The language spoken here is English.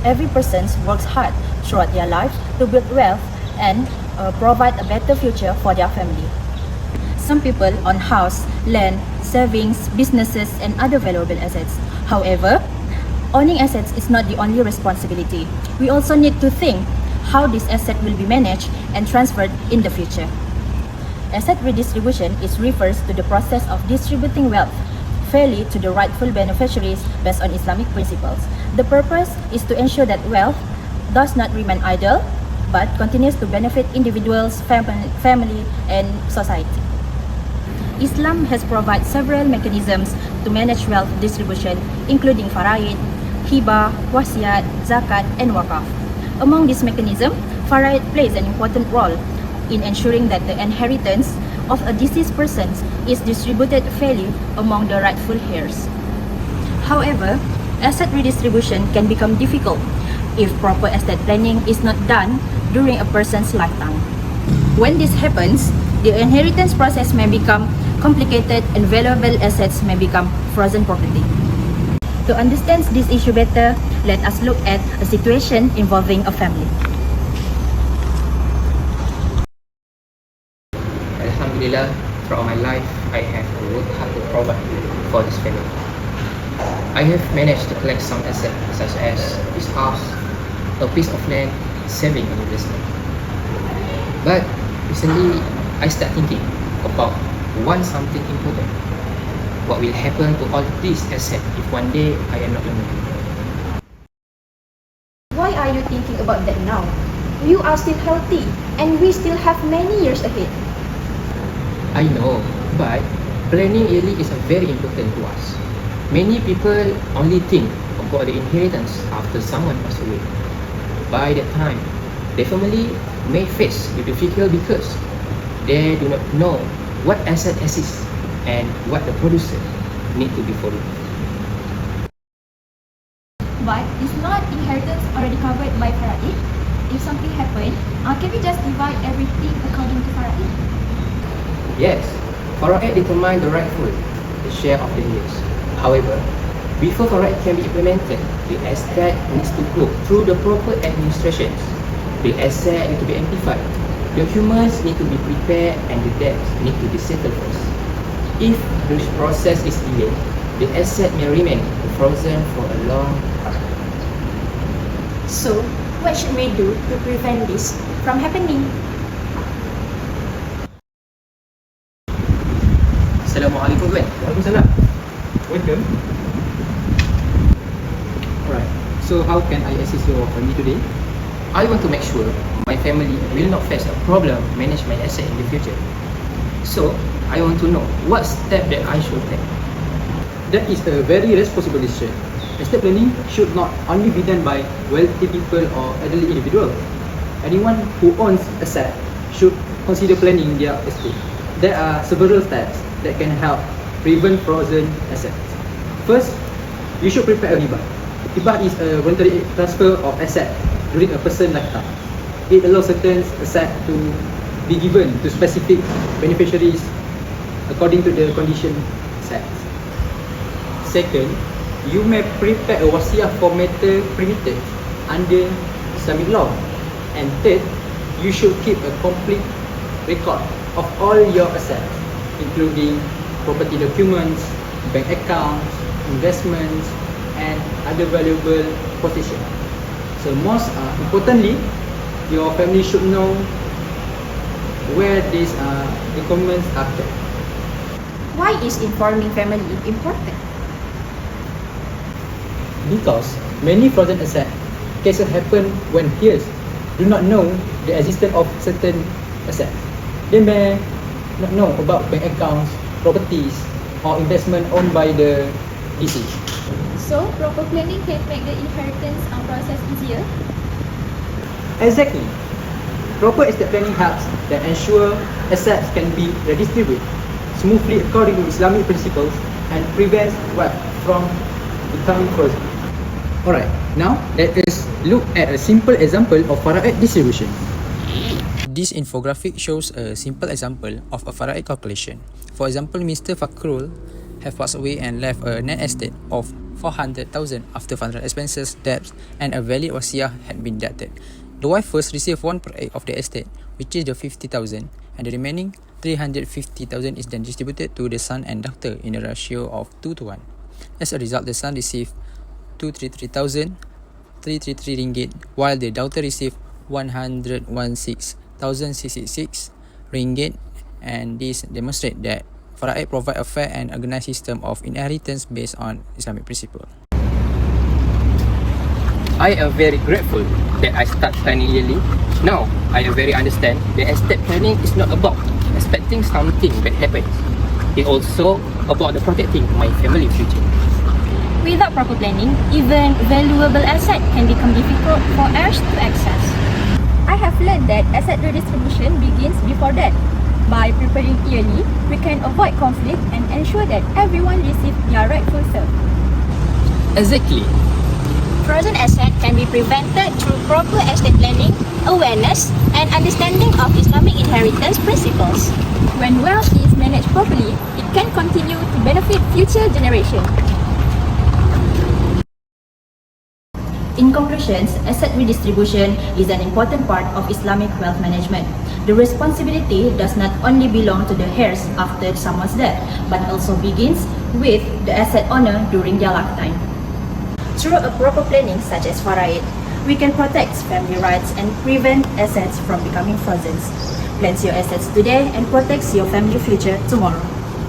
every person works hard throughout their life to build wealth and provide a better future for their family. Some people own house, land, savings, businesses, and other valuable assets. However, owning assets is not the only responsibility. We also need to think how this asset will be managed and transferred in the future. Asset redistribution refers to the process of distributing wealth fairly to the rightful beneficiaries based on Islamic principles. The purpose is to ensure that wealth does not remain idle, but continues to benefit individuals, family, and society. Islam has provided several mechanisms to manage wealth distribution, including faraid, hibah, wasiat, zakat, and wakaf. Among these mechanisms, faraid plays an important role in ensuring that the inheritance of a deceased person is distributed fairly among the rightful heirs. However, asset redistribution can become difficult if proper estate planning is not done during a person's lifetime. When this happens, the inheritance process may become complicated and valuable assets may become frozen property. To understand this issue better, let us look at a situation involving a family. Alhamdulillah, throughout my life, I have worked hard to provide for this family. I have managed to collect some assets such as this house, a piece of land, saving and investment. But recently, I start thinking about something important. What will happen to all these assets if one day I am not living? Why are you thinking about that now? You are still healthy and we still have many years ahead. I know, but planning really is very important to us. Many people only think about the inheritance after someone passes away. By that time, their family may face the difficulty because they do not know what asset exists and what the producer need to be followed. But is not inheritance already covered by faraid? If something happens, can we just divide everything according to faraid? Yes, faraid determine the rightful share of the heirs. However, before faraid can be implemented, the estate needs to go through the proper administrations. The asset need to be identified, documents need to be prepared, and the debts need to be settled first. If this process is delayed, the asset may remain frozen for a long time. So, what should we do to prevent this from happening? Assalamualaikum tuan. Waalaikumsalam. Welcome. Alright, so how can I assist your family today? I want to make sure my family will not face a problem manage my asset in the future. So, I want to know what step that I should take. That is a very responsible decision. Estate planning should not only be done by wealthy people or elderly individuals. Anyone who owns asset should consider planning their estate. There are several steps that can help prevent frozen assets. First, you should prepare a hibah. Hibah is a voluntary transfer of asset during a person's lifetime. It allows certain assets to be given to specific beneficiaries according to the condition set. Second, you may prepare a wasiat for matter permitted under Islamic law. And third, you should keep a complete record of all your assets, including property documents, bank accounts, investments, and other valuable possessions. So most importantly, your family should know where these documents are kept. Why is informing family important? Because many frozen asset cases happen when heirs do not know the existence of certain assets. They may not know about bank accounts, properties, or investment owned by the deceased. So, proper planning can make the inheritance process easier. Exactly. Proper estate planning helps that ensure assets can be redistributed smoothly according to Islamic principles and prevents wealth from becoming frozen. Alright, now let us look at a simple example of faraid distribution. This infographic shows a simple example of a faraid calculation. For example, Mr. Fakrul have passed away and left a net estate of 400,000 after funeral expenses, debts, and a valid wasiah had been deducted. The wife first received 1/8 of the estate, which is the 50,000, and the remaining 350,000 is then distributed to the son and daughter in a ratio of 2:1. As a result, the son received 233,333 ringgit, while the daughter received 116,666 ringgit, and this demonstrates that Faraid provide a fair and organized system of inheritance based on Islamic principle. I am very grateful that I start planning yearly. Now, I very understand that estate planning is not about expecting something that happens. It's also about the protecting my family future. Without proper planning, even valuable asset can become difficult for heirs to access. I have learned that asset redistribution begins before that. By preparing yearly, we can avoid conflict and ensure that everyone receives their rightful share. Exactly. Frozen asset can be prevented through proper estate planning, awareness, and understanding of Islamic inheritance principles. When wealth is managed properly, it can continue to benefit future generations. In conclusion, asset redistribution is an important part of Islamic wealth management. The responsibility does not only belong to the heirs after someone's death, but also begins with the asset owner during their lifetime. Through a proper planning such as Faraid, we can protect family rights and prevent assets from becoming frozen. Plan your assets today and protect your family future tomorrow.